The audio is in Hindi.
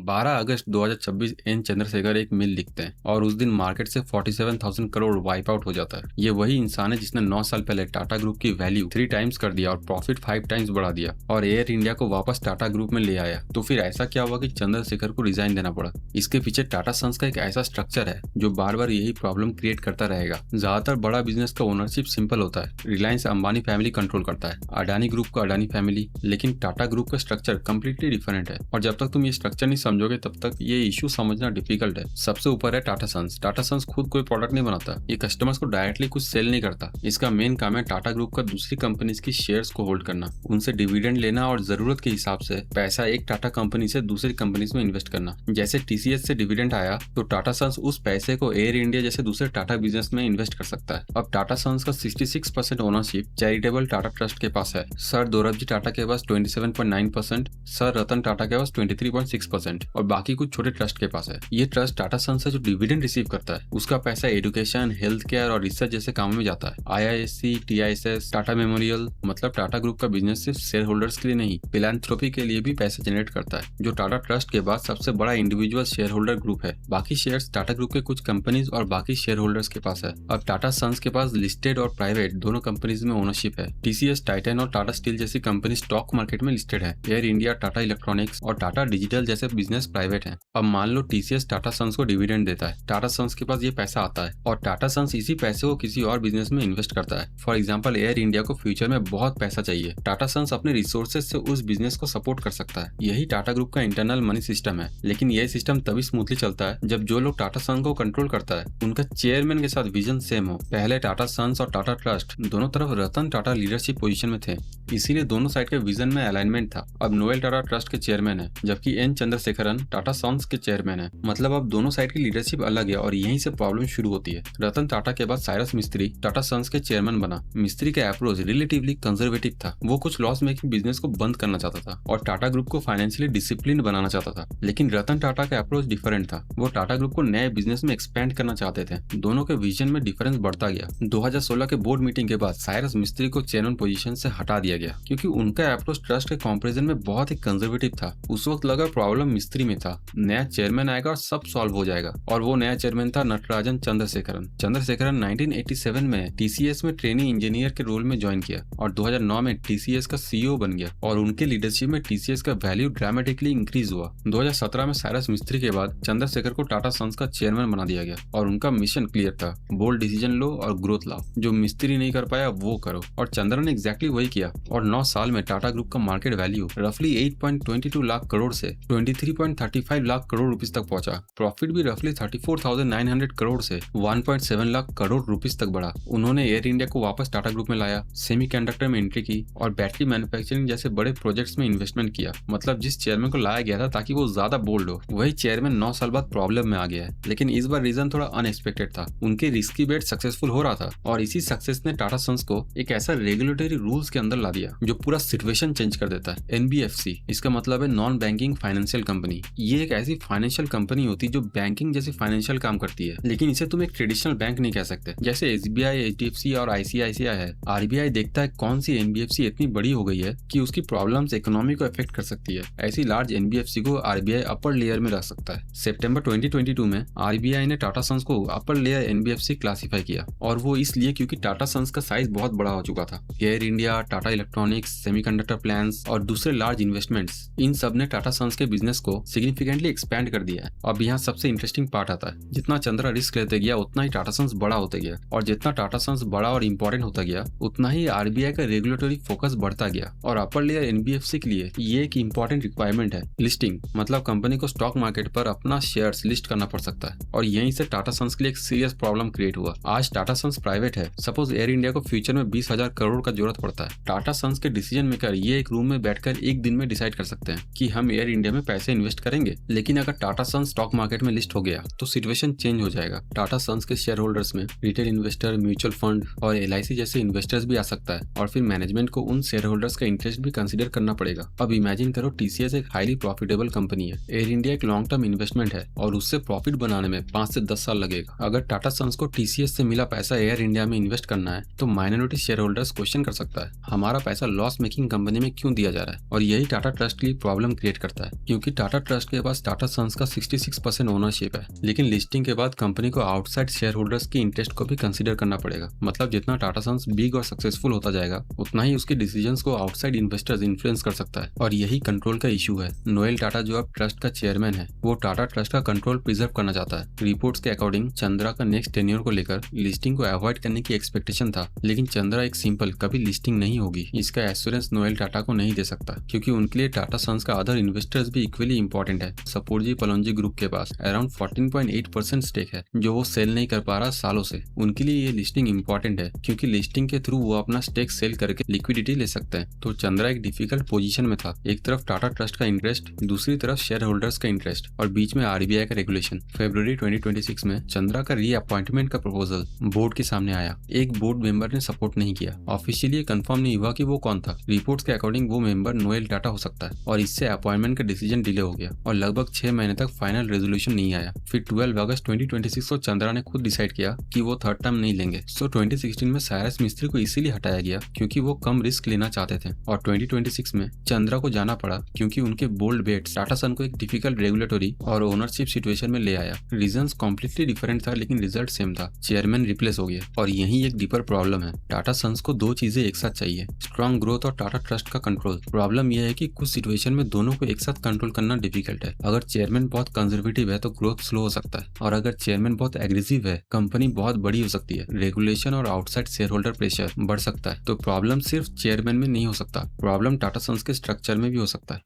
12 अगस्त 2026 एन चंद्रशेखर एक मिल लिखते हैं और उस दिन मार्केट से 47,000 करोड़ वाइप आउट हो जाता है। ये वही इंसान है जिसने 9 साल पहले टाटा ग्रुप की वैल्यू 3 टाइम्स कर दिया और प्रॉफिट 5 टाइम्स बढ़ा दिया और एयर इंडिया को वापस टाटा ग्रुप में ले आया। तो फिर ऐसा क्या हुआ कि चंद्रशेखर को रिजाइन देना पड़ा? इसके पीछे टाटा सन्स का एक ऐसा स्ट्रक्चर है जो बार बार यही प्रॉब्लम क्रिएट करता रहेगा। ज्यादातर बड़ा बिजनेस का ओनरशिप सिंपल होता है। रिलायंस अंबानी फैमिली कंट्रोल करता है, अडानी ग्रुप का अडानी फैमिली, लेकिन टाटा ग्रुप का स्ट्रक्चर कंप्लीटली डिफरेंट है। और जब तक तुम ये स्ट्रक्चर नहीं समझोगे तब तक ये इशू समझना डिफिकल्ट है। सबसे ऊपर है टाटा सन्स। टाटा सन्स खुद कोई प्रोडक्ट नहीं बनाता, ये कस्टमर्स को डायरेक्टली कुछ सेल नहीं करता। इसका मेन काम है टाटा ग्रुप का दूसरी कंपनीज की शेयर्स को होल्ड करना, उनसे डिविडेंड लेना और जरूरत के हिसाब से पैसा एक टाटा कंपनी से दूसरी कंपनीज में इन्वेस्ट करना। जैसे टीसीएस से डिविडेंड आया तो टाटा सन्स उस पैसे को एयर इंडिया जैसे दूसरे टाटा बिजनेस में इन्वेस्ट कर सकता है। अब टाटा सन्स का 66% ओनरशिप चैरिटेबल टाटा ट्रस्ट के पास है। सर दोरबजी टाटा के पास 27.9%, सर रतन टाटा के पास 23.6% और बाकी कुछ छोटे ट्रस्ट के पास है। ये ट्रस्ट टाटा सन्स से जो डिविडेंड रिसीव करता है उसका पैसा एजुकेशन, हेल्थ केयर और रिसर्च जैसे कामों में जाता है। आईआईएससी, टीआईएसएस, टाटा मेमोरियल, मतलब टाटा ग्रुप का बिजनेस सिर्फ शेयर होल्डर्स के लिए नहीं, फिलैंथ्रोपी के लिए भी पैसे जनरेट करता है, जो टाटा ट्रस्ट के बाद सबसे बड़ा इंडिविजुअल शेयर होल्डर ग्रुप है। बाकी शेयर्स टाटा ग्रुप के कुछ कंपनीज और बाकी शेयर होल्डर्स के पास है। अब टाटा सन्स के पास लिस्टेड और प्राइवेट दोनों कंपनीज में ओनरशिप है। टीसीएस, टाइटन और टाटा स्टील जैसी कंपनी स्टॉक मार्केट में लिस्टेड है। एयर इंडिया, टाटा इलेक्ट्रॉनिक्स और टाटा डिजिटल जैसे बिजनेस प्राइवेट हैं। अब मान लो टीसीएस टाटा सन्स को डिविडेंड देता है, टाटा सन्स के पास ये पैसा आता है और टाटा सन्स इसी पैसे को किसी और बिजनेस में इन्वेस्ट करता है। फॉर एग्जांपल एयर इंडिया को फ्यूचर में बहुत पैसा चाहिए, टाटा सन्स अपने रिसोर्सेज से उस बिजनेस को सपोर्ट कर सकता है। यही टाटा ग्रुप का इंटरनल मनी सिस्टम है। लेकिन यह सिस्टम तभी स्मूथली चलता है जब जो लोग टाटा सन्स को कंट्रोल करता है उनका चेयरमैन के साथ विजन सेम हो। पहले टाटा सन्स और टाटा ट्रस्ट दोनों तरफ रतन टाटा लीडरशिप पोजीशन में थे, इसीलिए दोनों साइड के विजन में अलाइनमेंट था। अब नोएल टाटा ट्रस्ट के चेयरमैन है जबकि एन चंद्रशेखरन टाटा सन्स के चेयरमैन है। मतलब अब दोनों साइड की लीडरशिप अलग है और यहीं से प्रॉब्लम शुरू होती है। रतन टाटा के बाद साइरस मिस्त्री टाटा सन्स के चेयरमैन बना। मिस्त्री का अप्रोच रिलेटिवली कंजर्वेटिव था। वो कुछ लॉस मेकिंग बिजनेस को बंद करना चाहता था और टाटा ग्रुप को फाइनेंशियली डिसिप्लिन बनाना चाहता था। लेकिन रतन टाटा का अप्रोच डिफरेंट था। वो टाटा ग्रुप को नए बिजनेस में एक्सपेंड करना चाहते थे। दोनों के विजन में डिफरेंस बढ़ता गया। 2016 के बोर्ड मीटिंग के बाद साइरस मिस्त्री को चेयरमैन पोजीशन से हटा दिया गया क्योंकि उनका अप्रोच ट्रस्ट के कंपैरिजन में बहुत ही कंजर्वेटिव था। उस वक्त लगा प्रॉब्लम मिस्त्री में था। नया चेयरमैन आएगा और सब सॉल्व हो जाएगा और वो नया चेयरमैन था नटराजन चंद्रशेखरन। चंद्रशेखरन 1987 में टीसीएस में ट्रेनी इंजीनियर के रोल में ज्वाइन किया और 2009 में टीसीएस का सीईओ बन गया और उनके लीडरशिप में टीसीएस का वैल्यू ड्रामेटिकली इंक्रीज हुआ। 2017 में साइरस मिस्त्री के बाद चंद्रशेखर को टाटा सन्स का चेयरमैन बना दिया गया और उनका मिशन क्लियर था, बोल्ड डिसीजन लो और ग्रोथ लाओ। जो मिस्त्री नहीं कर पाया वो करो और चंद्र ने एग्जैक्टली वही किया और 9 साल में टाटा ग्रुप का मार्केट वैल्यू रफली 8.22 लाख करोड़ से 23.35 लाख करोड़ रुपीस तक पहुंचा। प्रॉफिट भी रफली 34,900 करोड़ से 1.7 लाख करोड़ रुपीस तक बढ़ा। उन्होंने एयर इंडिया को वापस टाटा ग्रुप में लाया, सेमीकंडक्टर में एंट्री की और बैटरी मैन्युफैक्चरिंग जैसे बड़े प्रोजेक्ट्स में इन्वेस्टमेंट किया। मतलब जिस चेयरमैन को लाया गया था ताकि वो ज्यादा बोल्ड हो, वही चेयरमैन 9 साल बाद प्रॉब्लम में आ गया है। लेकिन इस बार रीजन थोड़ा अनएक्सपेक्टेड था। उनके रिस्की बेट सक्सेसफुल हो रहा था और इसी सक्सेस ने टाटा सन्स को एक ऐसा रेगुलेटरी रूल्स के अंदर ला दिया जो पूरा सिचुएशन चेंज कर देता है। एनबीएफसी, इसका मतलब है नॉन बैंकिंग फाइनेंशियल कंपनी। ये एक ऐसी फाइनेंशियल कंपनी होती है जो बैंकिंग जैसी फाइनेंशियल काम करती है, लेकिन इसे तुम एक ट्रेडिशनल बैंक नहीं कह सकते। जैसे एसबीआई, एचडीएफसी और आईसीआईसीआई है। आरबीआई देखता है कौन सी एनबीएफसी इतनी बड़ी हो गई है कि उसकी प्रॉब्लम्स इकोनॉमी को अफेक्ट कर सकती है। ऐसी लार्ज एनबीएफसी को आरबीआई अपर लेयर में रख सकता है। सितंबर 2022 में आरबीआई ने टाटा सन्स को अपर लेयर एनबीएफसी क्लासिफाई किया और वो इसलिए क्योंकि टाटा सन्स का साइज बहुत बड़ा हो चुका था। Air India, Tata electronics, semiconductor plants और दूसरे लार्ज इन्वेस्टमेंट्स, इन सब ने टाटा सन्स के बिजनेस को सिग्निफिकेंटली एक्सपैंड कर दिया है। अब यहाँ सबसे इंटरेस्टिंग पार्ट आता है, जितना चंद्रा रिस्क लेते गया उतना ही टाटा सन्स बड़ा होता गया और जितना टाटा सन्स बड़ा और इंपॉर्टेंट होता गया उतना ही आरबीआई का रेगुलेटरी फोकस बढ़ता गया। और अपर लेयर एनबीएफसी के लिए ये एक इंपॉर्टेंट रिक्वायरमेंट है। लिस्टिंग मतलब कंपनी को स्टॉक मार्केट पर अपना शेयर्स लिस्ट करना पड़ सकता है और यहीं से टाटा सन्स के लिए एक सीरियस प्रॉब्लम क्रिएट हुआ। आज टाटा सन्स प्राइवेट है। सपोज एयर इंडिया को फ्यूचर में 20,000 करोड़ का जरूरत पड़ता है। टाटा सन्स के डिसीजन मेकर ये एक रूम में बैठकर एक दिन में डिसाइड कर सकते हैं कि हम एयर इंडिया में पैसे इन्वेस्ट करेंगे। लेकिन अगर टाटा सन्स स्टॉक मार्केट में लिस्ट हो गया तो सिचुएशन चेंज हो जाएगा। टाटा सन्स के शेयर होल्डर्स में रिटेल इन्वेस्टर, म्यूचुअल फंड और एलआईसी जैसे इन्वेस्टर्स भी आ सकता है और फिर मैनेजमेंट को उन शेयर होल्डर्स का इंटरेस्ट भी कंसीडर करना पड़ेगा। अब इमेजिन करो टीसीएस एक हाईली प्रॉफिटेबल कंपनी है, एयर इंडिया एक लॉन्ग टर्म इन्वेस्टमेंट है और उससे प्रॉफिट बनाने में 5 से 10 साल लगेगा। अगर टाटा सन्स को टीसीएस से मिला पैसा एयर इंडिया में इन्वेस्ट करना है तो माइनॉरिटी शेयर होल्डर्स क्वेश्चन कर सकता है हमारा पैसा लॉस मेकिंग कंपनी में क्यों दिया जा रहा है। और यही टाटा ट्रस्ट के लिए प्रॉब्लम क्रिएट करता है क्योंकि टाटा टाटा ट्रस्ट के पास टाटा सन्स का 66% ओनरशिप है, लेकिन लिस्टिंग के बाद कंपनी को आउटसाइड शेयर होल्डर्स की इंटरेस्ट को भी कंसीडर करना पड़ेगा। मतलब जितना टाटा सन्स बिग और सक्सेसफुल होता जाएगा, उतना ही उसके डिसीजंस को आउटसाइड इन्वेस्टर्स इन्फ्लुएंस कर सकता है, और यही कंट्रोल का इशू है। नोएल टाटा जो अब ट्रस्ट का चेयरमैन है, वो टाटा ट्रस्ट का कंट्रोल प्रिजर्व करना चाहता है। रिपोर्ट्स के अकॉर्डिंग चंद्रा का नेक्स्ट टेन्योर को लेकर लिस्टिंग को अवॉइड करने की एक्सपेक्टेशन था, लेकिन चंद्रा एक सिंपल कभी लिस्टिंग नहीं होगी इसका एश्योरेंस नोएल टाटा को नहीं दे सकता, क्योंकि उनके लिए टाटा सन्स का अदर इन्वेस्टर्स भी इक्वली इंपॉर्टेंट है। सपूरजी पलोंजी ग्रुप के पास अराउंड 14.8% स्टेक है, जो वो सेल नहीं कर पा रहा सालों से। उनके लिए ये लिस्टिंग इंपॉर्टेंट है, क्योंकि लिस्टिंग के थ्रू वो अपना स्टेक सेल करके लिक्विडिटी ले सकते हैं। तो चंद्रा एक डिफिकल्ट पोजीशन में था, एक तरफ टाटा ट्रस्ट का इंटरेस्ट, दूसरी तरफ शेयर होल्डर्स का इंटरेस्ट, और बीच में आरबीआई का रेगुलेशन। फरवरी 2026 में चंद्रा का रीअपॉइंटमेंट का प्रपोजल बोर्ड के सामने आया। एक बोर्ड मेंबर ने सपोर्ट नहीं किया। ऑफिशियली कंफर्म नहीं हुआ कि वो कौन था। रिपोर्ट्स के अकॉर्डिंग वो मेंबर नोएल टाटा हो सकता है, और इससे अपॉइंटमेंट का डिसीजन डिले हो गया और लगभग 6 महीने तक फाइनल रेजोल्यूशन नहीं आया। फिर 12 अगस्त 2026 को चंद्रा ने खुद डिसाइड किया कि वो थर्ड टर्म नहीं लेंगे। सो 2016 में साइरस मिस्त्री को इसीलिए हटाया गया क्योंकि वो कम रिस्क लेना चाहते थे, और 2026 में चंद्रा को जाना पड़ा क्योंकि उनके बोल्ड बेट्स टाटा सन को एक डिफिकल्ट रेगुलेटरी और ओनरशिप सिचुएशन में ले आया। रीजंस कॉम्प्लीटली डिफरेंट था, लेकिन रिजल्ट सेम था। चेयरमैन रिप्लेस हो गया, और यही एक डीपर प्रॉब्लम है। टाटा सन्स को दो चीजें एक साथ चाहिए, स्ट्रॉन्ग ग्रोथ और टाटा ट्रस्ट का कंट्रोल। प्रॉब्लम यह है कि कुछ सिचुएशन में दोनों को एक साथ कंट्रोल करना डिफिकल्ट है। अगर चेयरमैन बहुत कंजर्वेटिव है तो ग्रोथ स्लो हो सकता है, और अगर चेयरमैन बहुत एग्रेसिव है कंपनी बहुत बड़ी हो सकती है। रेगुलेशन और आउटसाइड शेयर होल्डर प्रेशर बढ़ सकता है। तो प्रॉब्लम सिर्फ चेयरमैन में नहीं हो सकता, प्रॉब्लम टाटा सन्स के स्ट्रक्चर में भी हो सकता है।